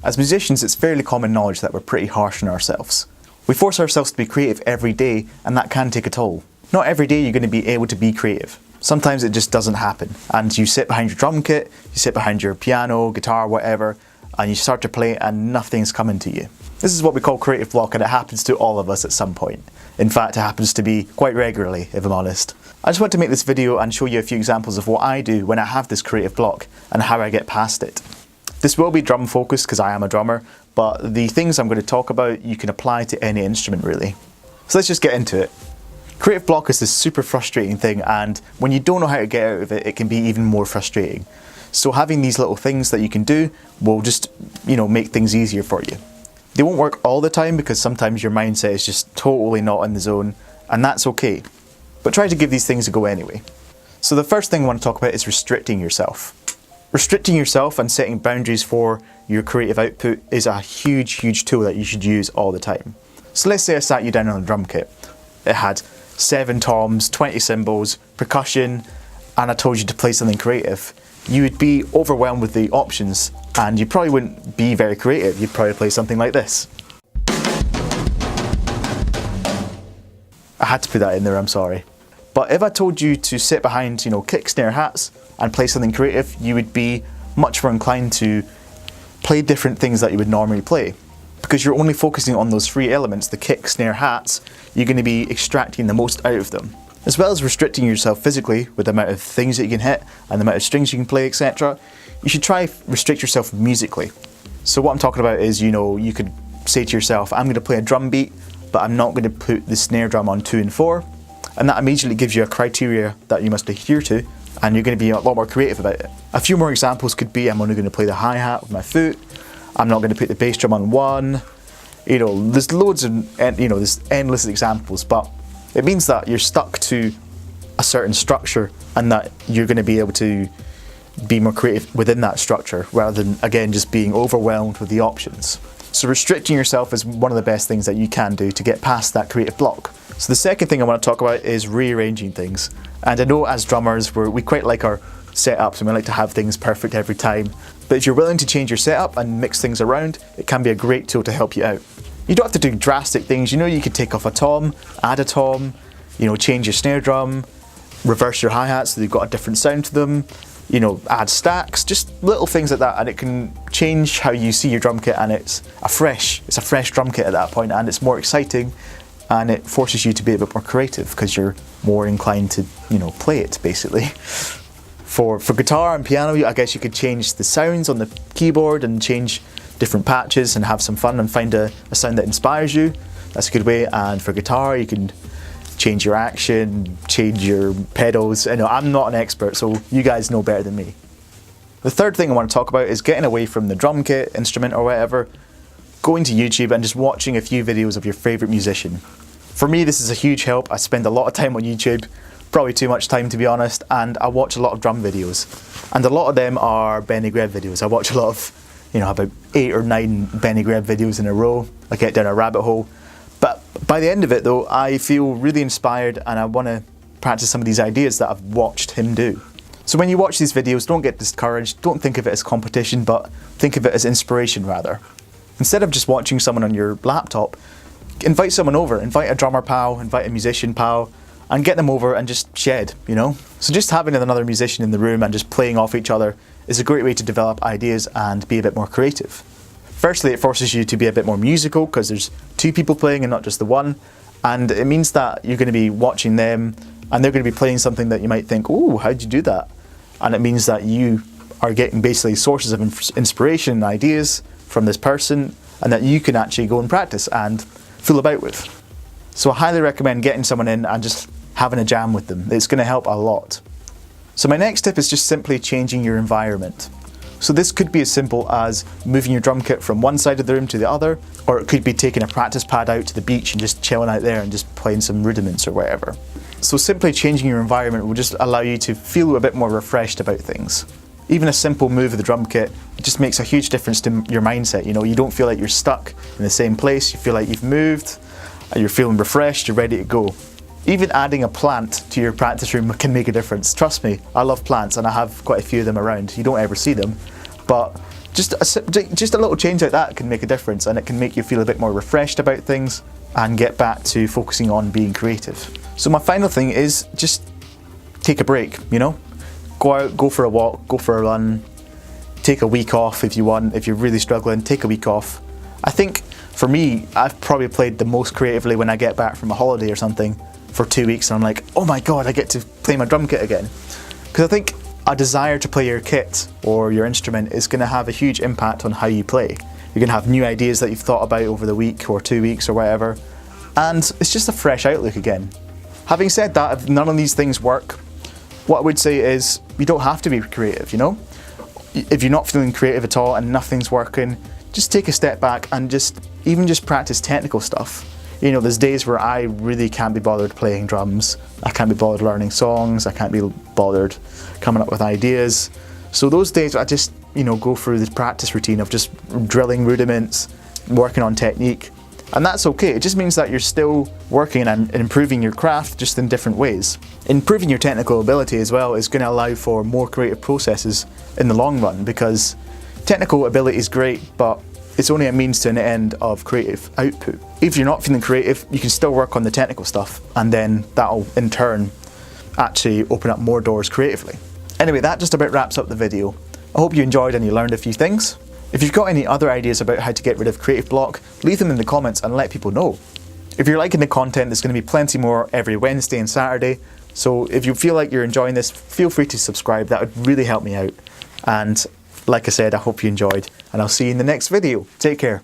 As musicians, it's fairly common knowledge that we're pretty harsh on ourselves. We force ourselves to be creative every day, and that can take a toll. Not every day you're going to be able to be creative. Sometimes it just doesn't happen, and you sit behind your drum kit, you sit behind your piano, guitar, whatever, and you start to play and nothing's coming to you. This is what we call creative block, and it happens to all of us at some point. In fact, it happens to be quite regularly, if I'm honest. I just want to make this video and show you a few examples of what I do when I have this creative block and how I get past it. This will be drum focused because I am a drummer, but the things I'm going to talk about you can apply to any instrument really. So let's just get into it. Creative block is this super frustrating thing, and when you don't know how to get out of it, it can be even more frustrating. So having these little things that you can do will just, make things easier for you. They won't work all the time because sometimes your mindset is just totally not in the zone, and that's okay. But try to give these things a go anyway. So the first thing I want to talk about is restricting yourself. Restricting yourself and setting boundaries for your creative output is a huge tool that you should use all the time. So let's say I sat you down on a drum kit. It had 7 toms, 20 cymbals, percussion, and I told you to play something creative. You would be overwhelmed with the options and you probably wouldn't be very creative. You'd probably play something like this. I had to put that in there, I'm sorry. But if I told you to sit behind, kick, snare, hats and play something creative, you would be much more inclined to play different things that you would normally play. Because you're only focusing on those 3 elements, the kick, snare, hats, you're going to be extracting the most out of them. As well as restricting yourself physically with the amount of things that you can hit and the amount of strings you can play, etc., you should try restrict yourself musically. So what I'm talking about is, you could say to yourself, I'm going to play a drum beat, but I'm not going to put the snare drum on 2 and 4. And that immediately gives you a criteria that you must adhere to, and you're going to be a lot more creative about it. A few more examples could be, I'm only going to play the hi-hat with my foot, I'm not going to put the bass drum on 1. There's loads of, there's endless examples, but it means that you're stuck to a certain structure and that you're going to be able to be more creative within that structure rather than, again, just being overwhelmed with the options. So restricting yourself is one of the best things that you can do to get past that creative block. So the second thing I want to talk about is rearranging things. And I know as drummers, we quite like our setups and we like to have things perfect every time. But if you're willing to change your setup and mix things around, it can be a great tool to help you out. You don't have to do drastic things. You could take off a tom, add a tom, change your snare drum, reverse your hi-hats so they've got a different sound to them, add stacks, just little things like that, and it can change how you see your drum kit, and it's a fresh drum kit at that point, and it's more exciting, and it forces you to be a bit more creative because you're more inclined to, play it basically. For guitar and piano, I guess you could change the sounds on the keyboard and change different patches and have some fun and find a sound that inspires you. That's a good way. And for guitar, you can change your action, change your pedals. I know I'm not an expert, so you guys know better than me. The third thing I want to talk about is getting away from the drum kit, instrument or whatever, going to YouTube and just watching a few videos of your favorite musician. For me, this is a huge help. I spend a lot of time on YouTube, probably too much time to be honest, and I watch a lot of drum videos. And a lot of them are Benny Greb videos. I watch a lot of, about 8 or 9 Benny Greb videos in a row. I get down a rabbit hole. But by the end of it though, I feel really inspired and I want to practice some of these ideas that I've watched him do. So when you watch these videos, don't get discouraged. Don't think of it as competition, but think of it as inspiration rather. Instead of just watching someone on your laptop, invite someone over. Invite a drummer pal, invite a musician pal, and get them over and just shed, So just having another musician in the room and just playing off each other is a great way to develop ideas and be a bit more creative. Firstly, it forces you to be a bit more musical because there's 2 people playing and not just the one, and it means that you're going to be watching them and they're going to be playing something that you might think, oh, how'd you do that? And it means that you are getting basically sources of inspiration and ideas from this person, and that you can actually go and practice and fool about with. So I highly recommend getting someone in and just having a jam with them. It's going to help a lot. So my next tip is just simply changing your environment. So this could be as simple as moving your drum kit from one side of the room to the other, or it could be taking a practice pad out to the beach and just chilling out there and just playing some rudiments or whatever. So simply changing your environment will just allow you to feel a bit more refreshed about things. Even a simple move of the drum kit just makes a huge difference to your mindset. You don't feel like you're stuck in the same place. You feel like you've moved, and you're feeling refreshed, you're ready to go. Even adding a plant to your practice room can make a difference. Trust me, I love plants and I have quite a few of them around. You don't ever see them, but just a little change like that can make a difference, and it can make you feel a bit more refreshed about things and get back to focusing on being creative. So my final thing is just take a break, you know? Go out, go for a walk, go for a run, take a week off if you want. If you're really struggling, take a week off. I think for me, I've probably played the most creatively when I get back from a holiday or something for 2 weeks and I'm like, oh my god, I get to play my drum kit again. Because I think a desire to play your kit or your instrument is going to have a huge impact on how you play. You're going to have new ideas that you've thought about over the week or 2 weeks or whatever, and it's just a fresh outlook again. Having said that, if none of these things work, what I would say is you don't have to be creative, you know? If you're not feeling creative at all and nothing's working, just take a step back and just practice technical stuff. You know, there's days where I really can't be bothered playing drums, I can't be bothered learning songs, I can't be bothered coming up with ideas. So those days I just, you know, go through the practice routine of just drilling rudiments, working on technique, and that's okay. It just means that you're still working and improving your craft, just in different ways. Improving your technical ability as well is going to allow for more creative processes in the long run, because technical ability is great, but it's only a means to an end of creative output. If you're not feeling creative, you can still work on the technical stuff, and then that'll in turn actually open up more doors creatively. Anyway, that just about wraps up the video. I hope you enjoyed and you learned a few things. If you've got any other ideas about how to get rid of creative block, leave them in the comments and let people know. If you're liking the content, there's going to be plenty more every Wednesday and Saturday, so if you feel like you're enjoying this, feel free to subscribe. That would really help me out. And like I said, I hope you enjoyed, and I'll see you in the next video. Take care.